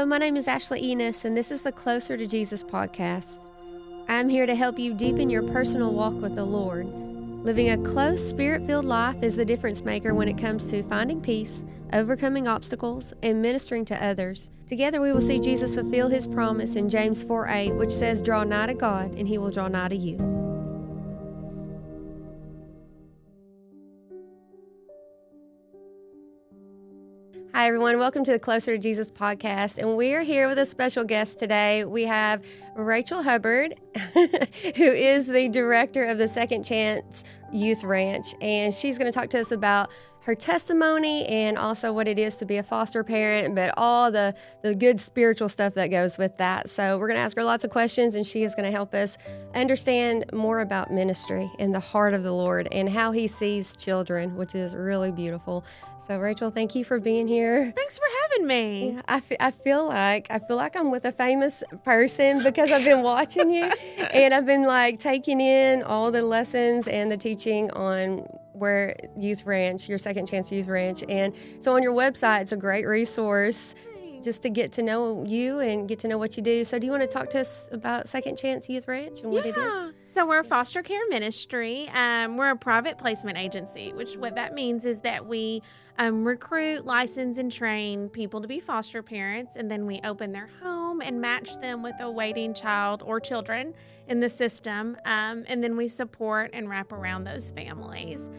Hello, my name is Ashley Ennis, and this is the Closer to Jesus podcast. I'm here to help you deepen your personal walk with the Lord. Living a close, spirit-filled life is the difference maker when it comes to finding peace, overcoming obstacles, and ministering to others. Together we will see Jesus fulfill his promise in James 4:8, which says, "Draw nigh to God, and he will draw nigh to you." Hi, everyone. Welcome to the Closer to Jesus podcast. And we are here with a special guest today. We have Rachel Hubbard, who is the director of the Second Chance Youth Ranch. And she's going to talk to us about her testimony and also what it is to be a foster parent, but all the good spiritual stuff that goes with that. So we're going to ask her lots of questions, and she is going to help us understand more about ministry and the heart of the Lord and how he sees children, which is really beautiful. So Rachel, thank you for being here. Thanks for having me. Yeah, I feel like I'm with a famous person because I've been watching you and I've been like taking in all the lessons and the teaching on where Youth Ranch, your Second Chance Youth Ranch. And so on your website, it's a great resource just to get to know you and get to know what you do. So do you want to talk to us about Second Chance Youth Ranch and what it is? So we're a foster care ministry. We're a private placement agency, which what that means is that we recruit, license, and train people to be foster parents, and then we open their home and match them with a waiting child or children in the system, and then we support and wrap around those families.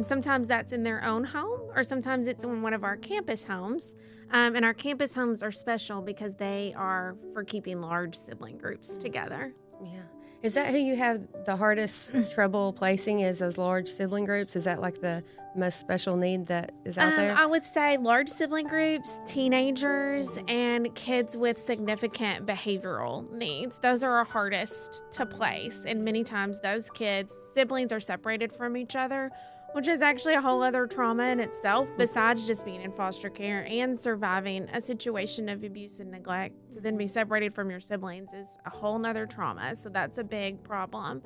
Sometimes that's in their own home, or sometimes it's in one of our campus homes, and our campus homes are special because they are for keeping large sibling groups together. Yeah. Is that who you have the hardest trouble placing, is those large sibling groups? Is that like the most special need that is out there? I would say large sibling groups, teenagers, and kids with significant behavioral needs. Those are our hardest to place. And many times those kids, siblings are separated from each other, which is actually a whole other trauma in itself, besides just being in foster care and surviving a situation of abuse and neglect. To then be separated from your siblings is a whole nother trauma. So that's a big problem.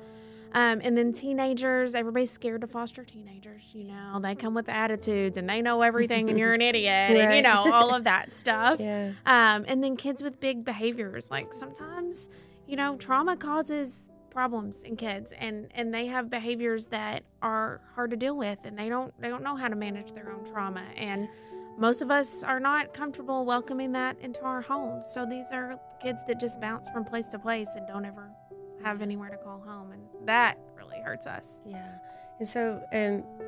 And then teenagers, everybody's scared to foster teenagers. You know, they come with attitudes and they know everything and you're an idiot Right. and, you know, all of that stuff. Yeah. And then kids with big behaviors. Like sometimes, you know, trauma causes problems in kids, and they have behaviors that are hard to deal with, and they don't know how to manage their own trauma, and most of us are not comfortable welcoming that into our homes. So these are kids that just bounce from place to place and don't ever have anywhere to call home, and that really hurts us. Yeah. And so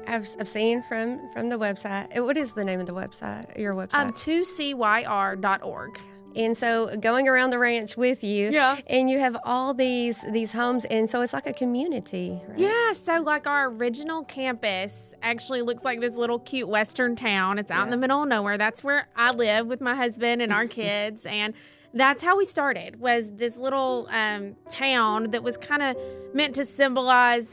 I've seen from the website. What is the name of the website? Your website? 2cyr.org. And so going around the ranch with you, and you have all these homes, and so it's like a community, right? Yeah, so like our original campus actually looks like this little cute western town. It's out in the middle of nowhere. That's where I live with my husband and our kids, and that's how we started, was this little town that was kind of meant to symbolize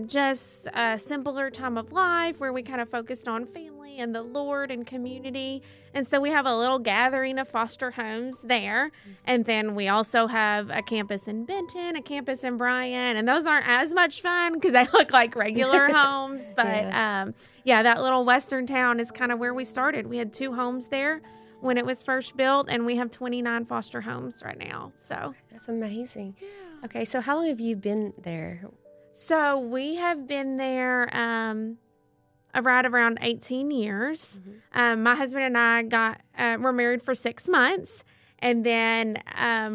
just a simpler time of life where we kind of focused on family and the Lord and community. And so we have a little gathering of foster homes there. And then we also have a campus in Benton, a campus in Bryan. And those aren't as much fun because they look like regular homes. But that little western town is kind of where we started. We had 2 homes there when it was first built, and we have 29 foster homes right now. So That's amazing. Yeah. Okay, so how long have you been there? So we have been there right around 18 years. Mm-hmm. My husband and I were married for 6 months. And then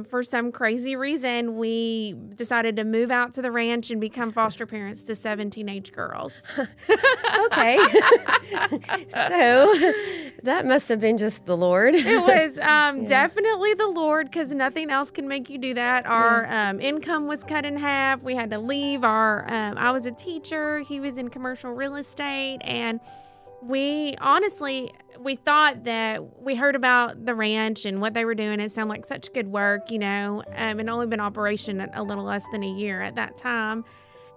for some crazy reason, we decided to move out to the ranch and become foster parents to 7 teenage girls. Okay. So that must have been just the Lord. It was definitely the Lord, because nothing else can make you do that. Our income was cut in half. We had to leave. I was a teacher. He was in commercial real estate. And we thought that we heard about the ranch and what they were doing. It sounded like such good work, you know, and only been in operation a little less than a year at that time.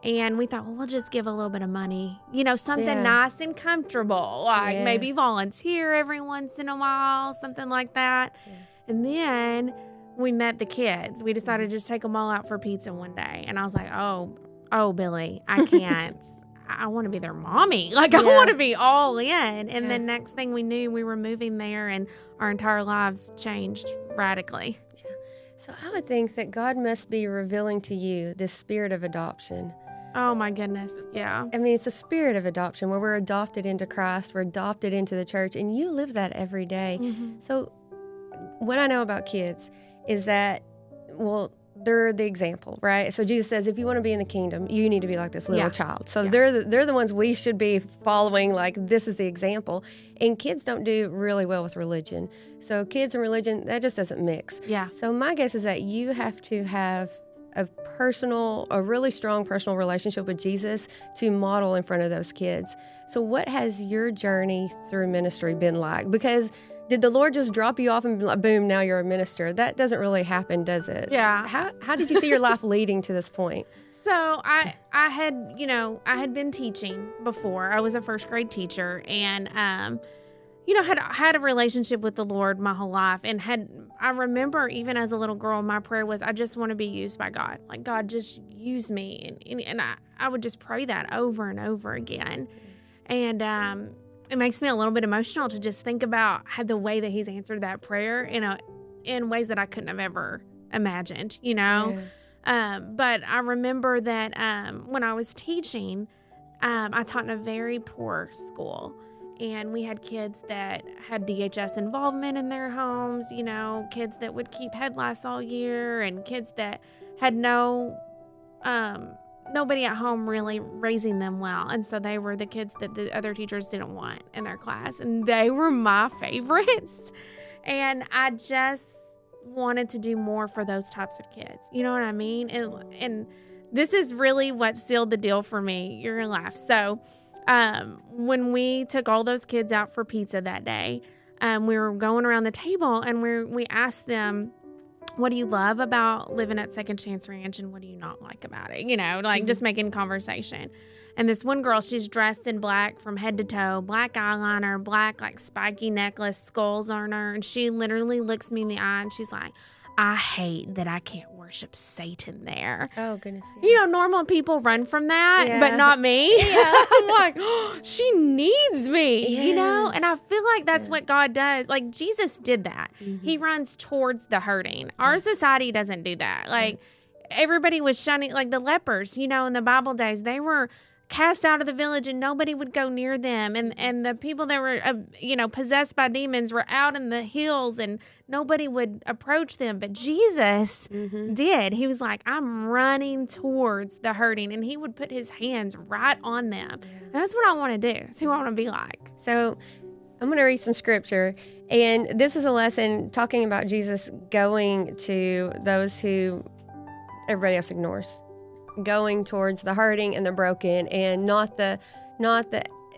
And we thought, well, we'll just give a little bit of money, you know, something nice and comfortable, like maybe volunteer every once in a while, something like that. Yeah. And then we met the kids. We decided to just take them all out for pizza one day. And I was like, oh, Billy, I can't. I want to be their mommy. Like, I want to be all in. And then next thing we knew, we were moving there, and our entire lives changed radically. Yeah. So I would think that God must be revealing to you this spirit of adoption. Oh, my goodness. Yeah. I mean, it's a spirit of adoption where we're adopted into Christ, we're adopted into the church, and you live that every day. Mm-hmm. So what I know about kids is that, well, they're the example, right? So Jesus says, if you want to be in the kingdom, you need to be like this little child. So they're the ones we should be following, like this is the example. And kids don't do really well with religion. So kids and religion, that just doesn't mix. Yeah. So my guess is that you have to have a really strong personal relationship with Jesus to model in front of those kids. So what has your journey through ministry been like? Because did the Lord just drop you off and be like, boom, now you're a minister? That doesn't really happen, does it? Yeah. How did you see your life leading to this point? So I had been teaching before. I was a first grade teacher, and had a relationship with the Lord my whole life, and I remember even as a little girl, my prayer was, I just want to be used by God. Like, God, just use me. And I would just pray that over and over again. And it makes me a little bit emotional to just think about how the way that he's answered that prayer in ways that I couldn't have ever imagined, Yeah. But I remember that when I was teaching, I taught in a very poor school. And we had kids that had DHS involvement in their homes, kids that would keep head lice all year, and kids that had nobody at home really raising them well. And so they were the kids that the other teachers didn't want in their class. And they were my favorites. And I just wanted to do more for those types of kids. You know what I mean? And this is really what sealed the deal for me. You're going to laugh. So when we took all those kids out for pizza that day, we were going around the table, and we asked them, what do you love about living at Second Chance Ranch, and what do you not like about it? Just making conversation. And this one girl, she's dressed in black from head to toe, black eyeliner, black spiky necklace, skulls on her. And she literally looks me in the eye and she's like, I hate that I can't worship Satan there. Oh, goodness. Yeah. Normal people run from that, but not me. Yeah. I'm like, she needs me, Yes. And I feel like that's what God does. Like, Jesus did that. Mm-hmm. He runs towards the hurting. Our society doesn't do that. Like, everybody was shunning, like the lepers, in the Bible days, they were cast out of the village and nobody would go near them. And the people that were, possessed by demons were out in the hills and nobody would approach them. But Jesus did. He was like, I'm running towards the hurting. And he would put his hands right on them. Yeah. That's what I want to do. That's who I want to be like. So I'm going to read some scripture. And this is a lesson talking about Jesus going to those who everybody else ignores. Going towards the hurting and the broken, and not the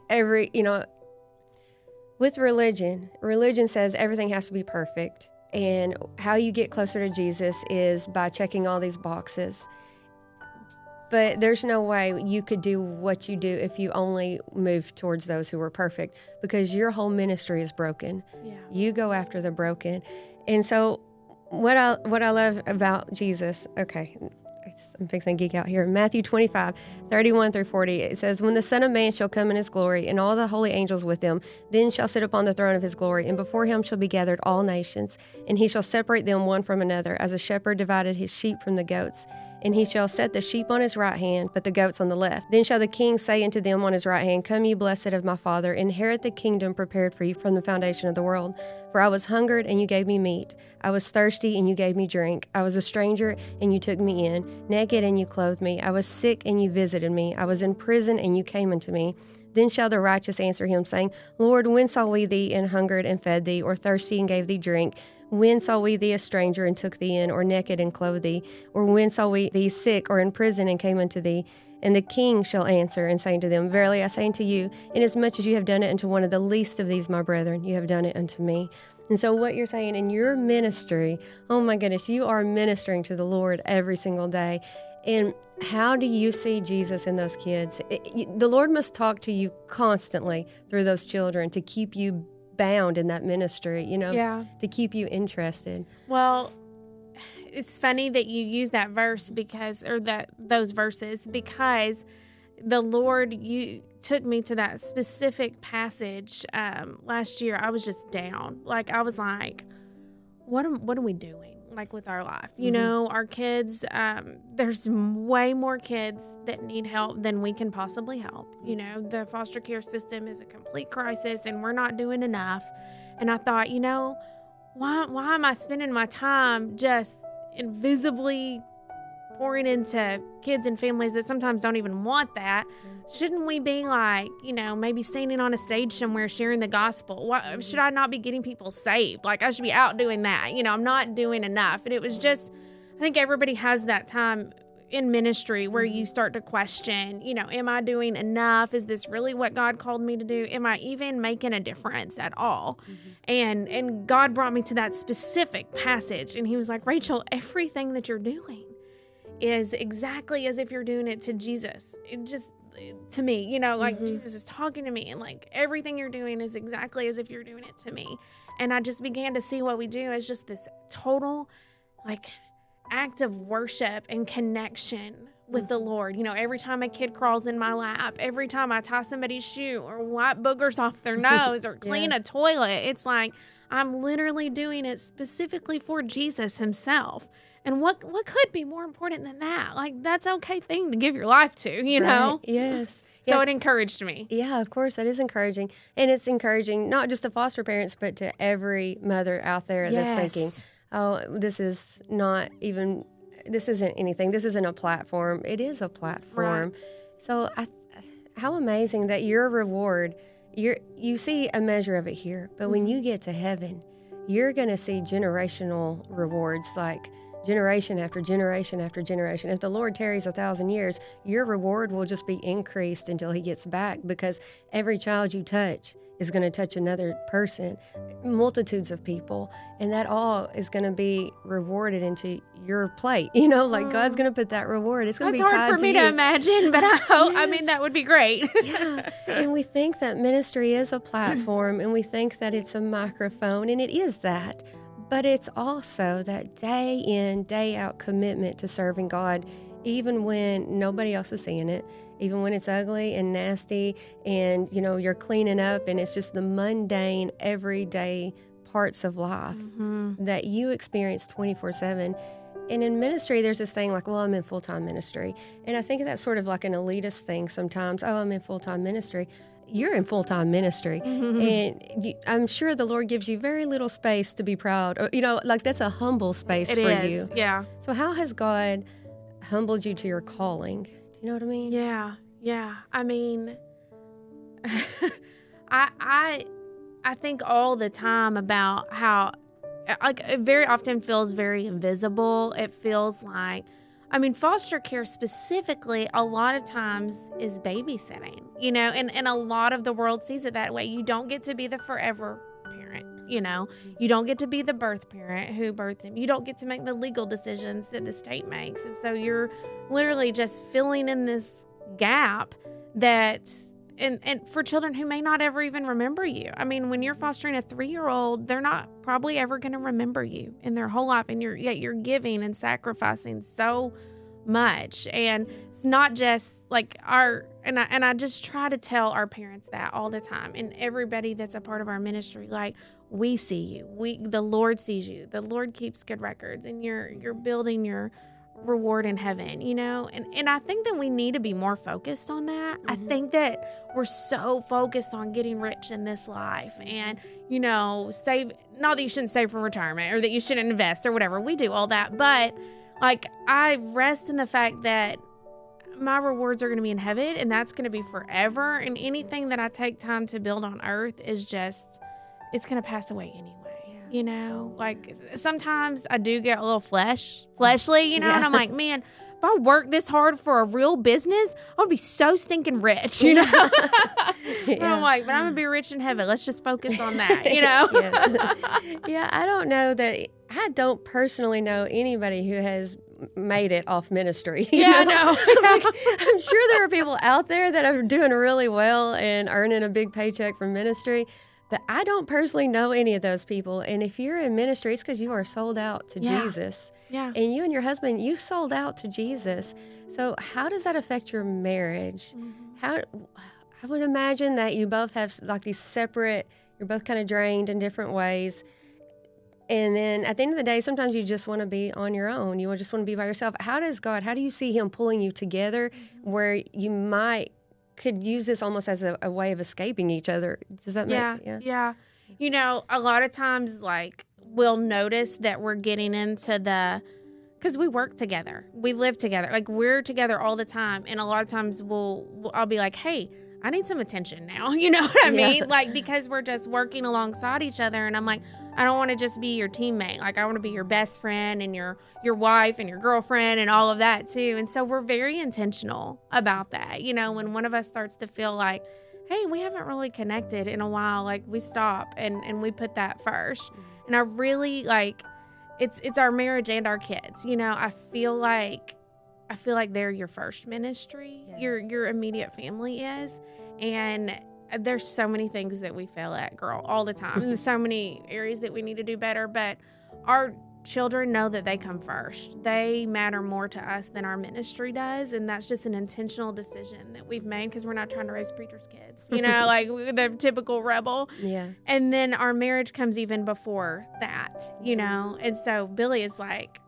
every, with religion says everything has to be perfect. And how you get closer to Jesus is by checking all these boxes. But there's no way you could do what you do if you only move towards those who were perfect, because your whole ministry is broken. Yeah. You go after the broken. And so what I love about Jesus, okay, I'm fixing to geek out here. Matthew 25:31-40. It says, when the Son of Man shall come in his glory, and all the holy angels with him, then shall sit upon the throne of his glory, and before him shall be gathered all nations, and he shall separate them one from another, as a shepherd divided his sheep from the goats. And he shall set the sheep on his right hand, but the goats on the left. Then shall the king say unto them on his right hand, Come ye blessed of my Father, inherit the kingdom prepared for you from the foundation of the world. For I was hungered, and you gave me meat. I was thirsty, and you gave me drink. I was a stranger, and you took me in. Naked, and you clothed me. I was sick, and you visited me. I was in prison, and you came unto me. Then shall the righteous answer him, saying, Lord, when saw we thee and hungered and fed thee, or thirsty and gave thee drink? When saw we thee a stranger and took thee in, or naked and clothed thee? Or when saw we thee sick or in prison and came unto thee? And the king shall answer and say unto them, Verily I say unto you, inasmuch as you have done it unto one of the least of these my brethren, you have done it unto me. And so what you're saying in your ministry, oh my goodness, you are ministering to the Lord every single day. And how do you see Jesus in those kids? The Lord must talk to you constantly through those children to keep you bound in that ministry, to keep you interested. Well, it's funny that you use that verse those verses, because the Lord, you took me to that specific passage last year. I was just down. Like, I was like, what are we doing? Like with our life, you know, our kids, there's way more kids that need help than we can possibly help. You know, the foster care system is a complete crisis and we're not doing enough. And I thought, you know, why am I spending my time just invisibly pouring into kids and families that sometimes don't even want that? Shouldn't we be like, you know, maybe standing on a stage somewhere sharing the gospel? Why should I not be getting people saved? Like, I should be out doing that. You know, I'm not doing enough. And it was just, I think everybody has that time in ministry where you start to question, you know, am I doing enough? Is this really what God called me to do? Am I even making a difference at all? And God brought me to that specific passage. And he was like, Rachel, everything that you're doing is exactly as if you're doing it to Jesus. It just, to me, you know, like Jesus is talking to me, and like everything you're doing is exactly as if you're doing it to me. And I just began to see what we do as just this total like act of worship and connection with the Lord. You know, every time a kid crawls in my lap, every time I tie somebody's shoe or wipe boogers off their nose or clean a toilet, it's like I'm literally doing it specifically for Jesus himself. And what could be more important than that? Like, that's an okay thing to give your life to, you know? Yes. So it encouraged me. Yeah, of course, that is encouraging. And it's encouraging not just to foster parents, but to every mother out there that's thinking, oh, this isn't anything. This isn't a platform. It is a platform. Right. So how amazing that your reward, you see a measure of it here, but when you get to heaven, you're going to see generational rewards, like generation after generation after generation. If the Lord tarries 1,000 years, your reward will just be increased until he gets back, because every child you touch is going to touch another person, multitudes of people, and that all is going to be rewarded into your plate. You know, like God's going to put that reward. It's going to be tied to you. That's hard for me to imagine, but I hope, I mean, that would be great. Yeah, and we think that ministry is a platform, and we think that it's a microphone, and it is that. But it's also that day in, day out commitment to serving God, even when nobody else is seeing it, even when it's ugly and nasty and, you know, you're cleaning up and it's just the mundane, everyday parts of life that you experience 24/7. And in ministry, there's this thing like, well, I'm in full-time ministry. And I think that's sort of like an elitist thing sometimes. Oh, I'm in full-time ministry. You're in full-time ministry, and I'm sure the Lord gives you very little space to be proud. Or, you know, like that's a humble space for you. Yeah. So how has God humbled you to your calling? Do you know what I mean? Yeah. I mean, I think all the time about how, like, it very often feels very invisible. It feels like, I mean, foster care specifically, a lot of times is babysitting, you know, and a lot of the world sees it that way. You don't get to be the forever parent, you know. You don't get to be the birth parent who births him. You don't get to make the legal decisions that the state makes. And so you're literally just filling in this gap that, and for children who may not ever even remember you. I mean, when you're fostering a 3-year-old, they're not probably ever going to remember you in their whole life, and yet you're giving and sacrificing so much. And it's not just like and I just try to tell our parents that all the time, and everybody that's a part of our ministry, like, we see you. The Lord sees you. The Lord keeps good records, and you're building your reward in heaven, you know? And I think that we need to be more focused on that. I think that we're so focused on getting rich in this life and, you know, save, not that you shouldn't save for retirement or that you shouldn't invest or whatever. We do all that. But like, I rest in the fact that my rewards are going to be in heaven, and that's going to be forever. And anything that I take time to build on earth is just, it's going to pass away anyway. You know, like sometimes I do get a little fleshly, you know, and I'm like, man, if I worked this hard for a real business, I would be so stinking rich, you know? And I'm like, but I'm going to be rich in heaven. Let's just focus on that, you know? Yeah, I don't know that, I don't personally know anybody who has made it off ministry. Yeah, I know. Like, I'm sure there are people out there that are doing really well and earning a big paycheck from ministry. But I don't personally know any of those people. And if you're in ministry, it's because you are sold out to Jesus. Yeah. And you and your husband, you sold out to Jesus. So how does that affect your marriage? I would imagine that you both have like these separate, you're both kind of drained in different ways. And then at the end of the day, sometimes you just want to be on your own. You just want to be by yourself. How do you see him pulling you together where you could use this almost as a way of escaping each other? Does that make Yeah. You know, a lot of times, like, we'll notice that we're getting into because we work together. We live together. Like, we're together all the time. And a lot of times I'll be like, hey, I need some attention now. You know what I mean? Like, because we're just working alongside each other. And I'm like, I don't want to just be your teammate. Like, I want to be your best friend and your wife and your girlfriend and all of that too. And so we're very intentional about that. You know, when one of us starts to feel like, hey, we haven't really connected in a while, like, we stop and we put that first. And I really, like, it's our marriage and our kids. You know, I feel like they're your first ministry. Yeah. Your immediate family is. And there's so many things that we fail at, girl, all the time. And there's so many areas that we need to do better. But our children know that they come first. They matter more to us than our ministry does. And that's just an intentional decision that we've made because we're not trying to raise preachers' kids, you know, like the typical rebel. Yeah. And then our marriage comes even before that, you know. And so Billy is like,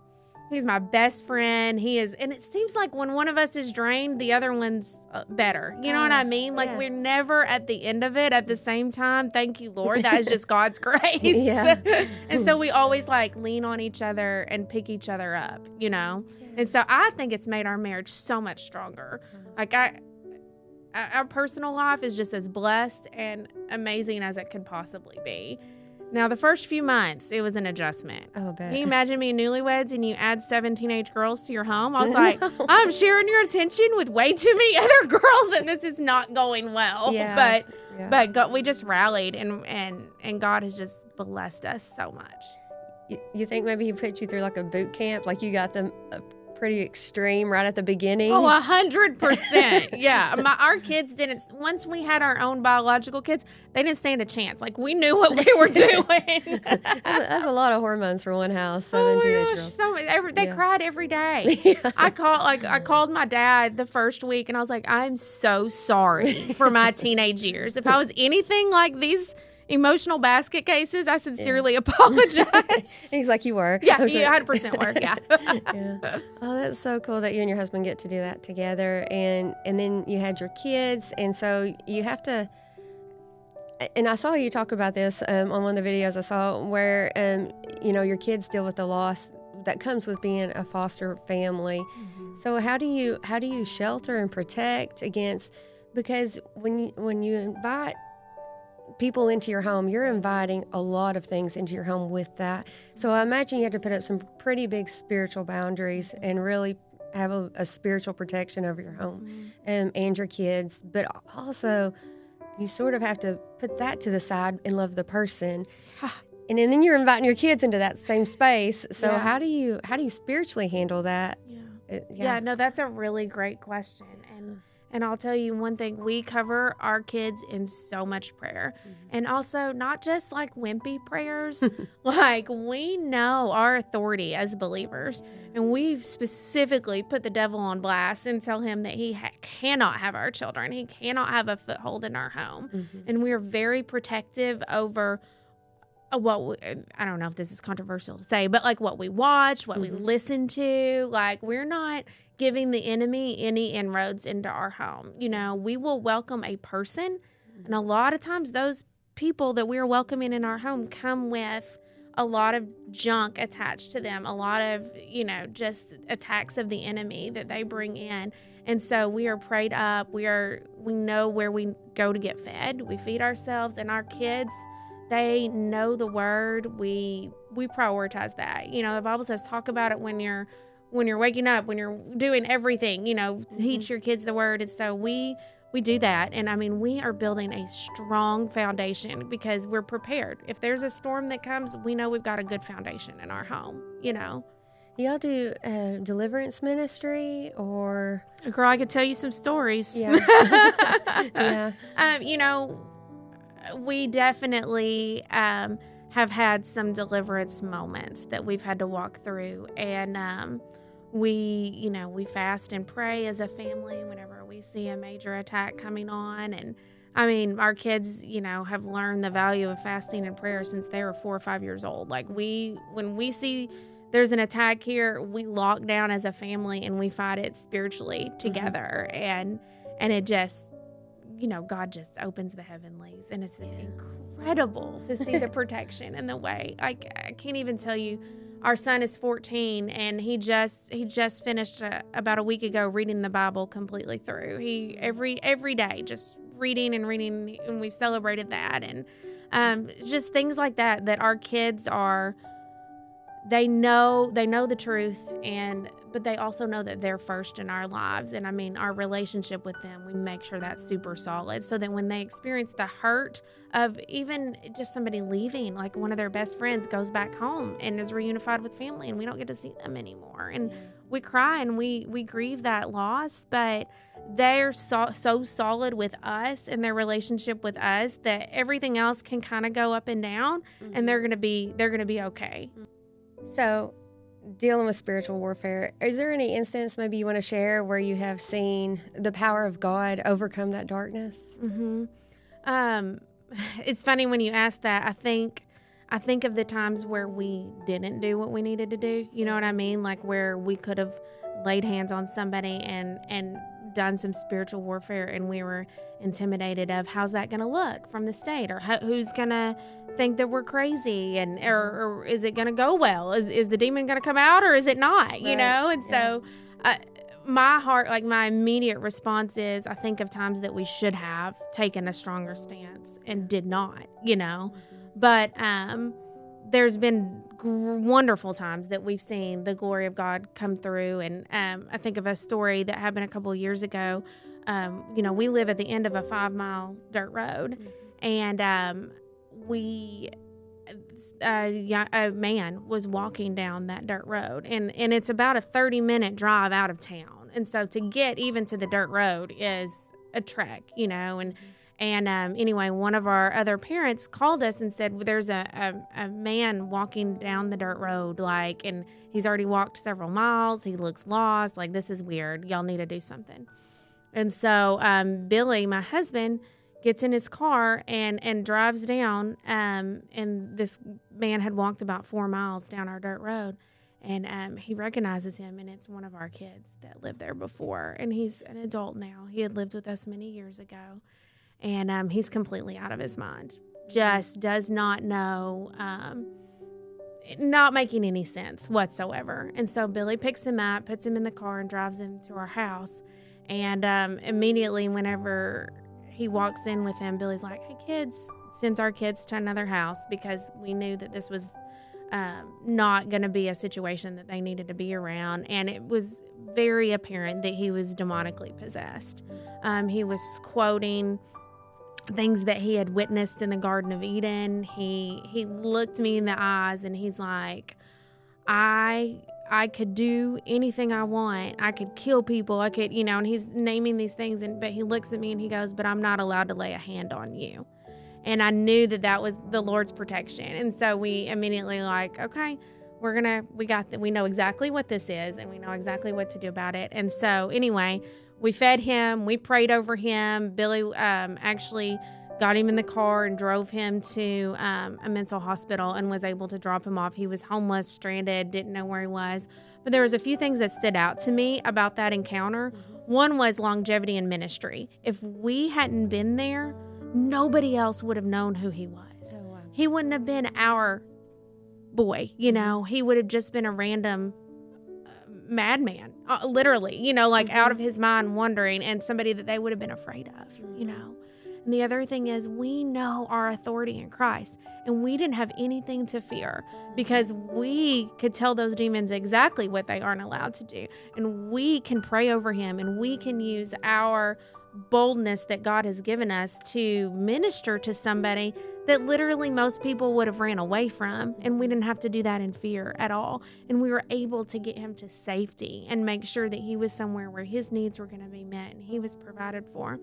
he's my best friend. He is, and it seems like when one of us is drained, the other one's better. You know what I mean? Like, we're never at the end of it at the same time. Thank you, Lord. That is just God's grace. Yeah. And so we always, like, lean on each other and pick each other up, you know? And so I think it's made our marriage so much stronger. Like, our personal life is just as blessed and amazing as it could possibly be. Now, the first few months, it was an adjustment. Oh, bet. Can you imagine being newlyweds and you add 7 teenage girls to your home? I was like, I'm sharing your attention with way too many other girls, and this is not going well. Yeah. But God, we just rallied, and God has just blessed us so much. You think maybe he put you through like a boot camp, like you got them pretty extreme right at the beginning? Oh, 100%. Yeah. Our kids didn't, once we had our own biological kids, they didn't stand a chance. Like, we knew what we were doing. That's a lot of hormones for one house. 7 teenage girls. They cried every day. I called my dad the first week and I was like, I'm so sorry for my teenage years. If I was anything like these emotional basket cases, I sincerely apologize. He's like, you were. Yeah, you 100% were. Yeah. Yeah. Oh, that's so cool that you and your husband get to do that together. And then you had your kids. And so you have to, and I saw you talk about this on one of the videos I saw where, your kids deal with the loss that comes with being a foster family. Mm-hmm. So how do you shelter and protect against, because when you invite people into your home, you're inviting a lot of things into your home with that. So I imagine you have to put up some pretty big spiritual boundaries and really have a spiritual protection over your home and your kids. But also, you sort of have to put that to the side and love the person. And then you're inviting your kids into that same space. So how do you spiritually handle that? Yeah, no, that's a really great question. And I'll tell you one thing, we cover our kids in so much prayer. Mm-hmm. And also not just like wimpy prayers, like we know our authority as believers. And we've specifically put the devil on blast and tell him that he cannot have our children. He cannot have a foothold in our home. Mm-hmm. And we're very protective over I don't know if this is controversial to say, but like what we watch, what we listen to, like we're not giving the enemy any inroads into our home. You know, we will welcome a person, and a lot of times those people that we're welcoming in our home come with a lot of junk attached to them, a lot of, just attacks of the enemy that they bring in. And so we are prayed up. We know where we go to get fed. We feed ourselves, and our kids, they know the word. We prioritize that. The Bible says talk about it when you're waking up, when you're doing everything, teach your kids the word. And so we do that. And I mean, we are building a strong foundation because we're prepared. If there's a storm that comes, we know we've got a good foundation in our home, Y'all do deliverance ministry or? Girl, I could tell you some stories. Yeah. Yeah. We definitely have had some deliverance moments that we've had to walk through. And we fast and pray as a family whenever we see a major attack coming on. And I mean, our kids, have learned the value of fasting and prayer since they were 4 or 5 years old. Like when we see there's an attack here, we lock down as a family and we fight it spiritually together. And it just, God just opens the heavenlies, and it's incredible to see the protection and the way. I can't even tell you. Our son is 14, and he just finished about a week ago reading the Bible completely through. He every day just reading, and we celebrated that, and just things like that our kids are. They know the truth, but they also know that they're first in our lives. And I mean, our relationship with them, we make sure that's super solid, so that when they experience the hurt of even just somebody leaving, like one of their best friends goes back home and is reunified with family, and we don't get to see them anymore. And we cry and we grieve that loss, but they're so solid with us and their relationship with us that everything else can kind of go up and down, and they're going to be okay. So, dealing with spiritual warfare, is there any instance maybe you want to share where you have seen the power of God overcome that darkness? It's funny when you ask that. I think of the times where we didn't do what we needed to do. You know what I mean? Like where we could have laid hands on somebody and done some spiritual warfare, and we were intimidated of how's that going to look from the state, or who's going to think that we're crazy, and or is it going to go well? Is the demon going to come out, or is it not? Right. And so my heart, like my immediate response is, I think of times that we should have taken a stronger stance and did not. But there's been wonderful times that we've seen the glory of God come through. And I think of a story that happened a couple of years ago. We live at the end of a 5-mile dirt road, and a man was walking down that dirt road, and it's about a 30-minute drive out of town. And so to get even to the dirt road is a trek, and anyway, one of our other parents called us and said, there's a man walking down the dirt road, and he's already walked several miles. He looks lost. Like, this is weird. Y'all need to do something. And so Billy, my husband, gets in his car and drives down. And this man had walked about 4 miles down our dirt road. And he recognizes him, and it's one of our kids that lived there before. And he's an adult now. He had lived with us many years ago. And he's completely out of his mind. Just does not know, not making any sense whatsoever. And so Billy picks him up, puts him in the car, and drives him to our house. And immediately whenever he walks in with him, Billy's like, hey, kids, sends our kids to another house, because we knew that this was not going to be a situation that they needed to be around. And it was very apparent that he was demonically possessed. He was quoting things that he had witnessed in the Garden of Eden. He looked me in the eyes, and he's like, I could do anything I want. I could kill people. I could, and he's naming these things. but he looks at me and he goes, but I'm not allowed to lay a hand on you. And I knew that was the Lord's protection. And so we immediately okay, we know exactly what this is, and we know exactly what to do about it. And so anyway, we fed him, we prayed over him. Billy actually got him in the car and drove him to a mental hospital and was able to drop him off. He was homeless, stranded, didn't know where he was. But there was a few things that stood out to me about that encounter. One was longevity in ministry. If we hadn't been there, nobody else would have known who he was. Oh, wow. He wouldn't have been our boy, He would have just been a random madman, literally, out of his mind wandering, and somebody that they would have been afraid of, And the other thing is, we know our authority in Christ, and we didn't have anything to fear, because we could tell those demons exactly what they aren't allowed to do, and we can pray over him, and we can use our boldness that God has given us to minister to somebody that literally most people would have ran away from, and we didn't have to do that in fear at all. And we were able to get him to safety and make sure that he was somewhere where his needs were going to be met and he was provided for.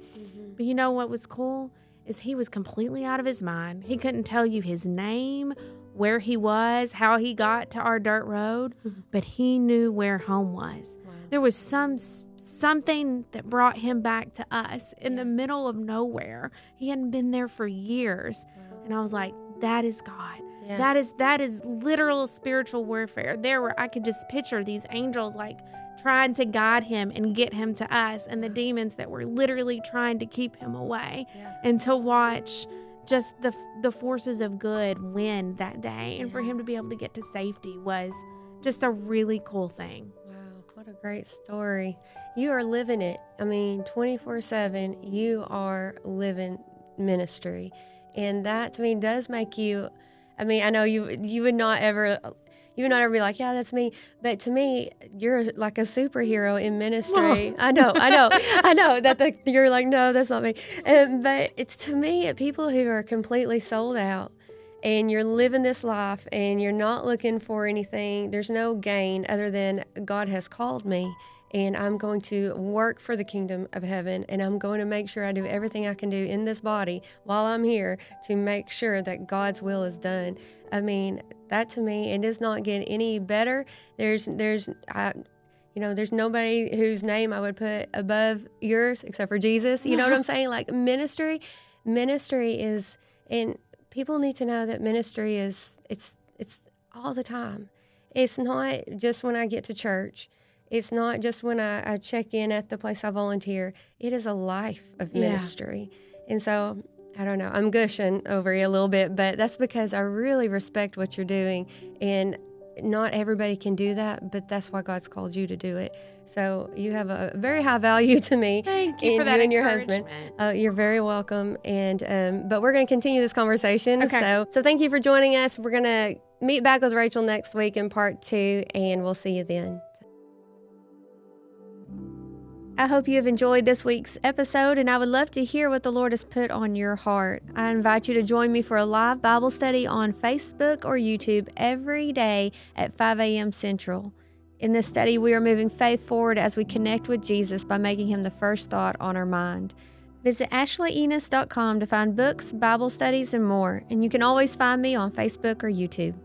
But you know what was cool is he was completely out of his mind. He couldn't tell you his name, where he was, how he got to our dirt road, but he knew where home was. Wow. There was some something that brought him back to us in the middle of nowhere. He hadn't been there for years. And I was like, that is God. Yeah. That is literal spiritual warfare. I could just picture these angels like trying to guide him and get him to us, and the demons that were literally trying to keep him away. Yeah. And to watch just the forces of good win that day, and for him to be able to get to safety was just a really cool thing. Wow, what a great story. You are living it. I mean, 24/7, you are living ministry. And that to me does make you, I mean, I know you would not ever be like, yeah, that's me. But to me, you're like a superhero in ministry. Whoa. I know that you're like, no, that's not me. But it's, to me, people who are completely sold out and you're living this life and you're not looking for anything. There's no gain other than God has called me. And I'm going to work for the kingdom of heaven, and I'm going to make sure I do everything I can do in this body while I'm here to make sure that God's will is done. I mean, that to me, it does not get any better. There's nobody whose name I would put above yours except for Jesus. You know what I'm saying? Like ministry is, and people need to know that ministry is, it's all the time. It's not just when I get to church. It's not just when I check in at the place I volunteer. It is a life of ministry. And so, I don't know, I'm gushing over you a little bit, but that's because I really respect what you're doing. And not everybody can do that, but that's why God's called you to do it. So you have a very high value to me. Thank you for that, and your husband. You're very welcome. And but we're going to continue this conversation. Okay. So thank you for joining us. We're going to meet back with Rachel next week in part 2, and we'll see you then. I hope you have enjoyed this week's episode, and I would love to hear what the Lord has put on your heart. I invite you to join me for a live Bible study on Facebook or YouTube every day at 5 a.m. Central. In this study, we are moving faith forward as we connect with Jesus by making him the first thought on our mind. Visit ashleyennis.com to find books, Bible studies, and more, and you can always find me on Facebook or YouTube.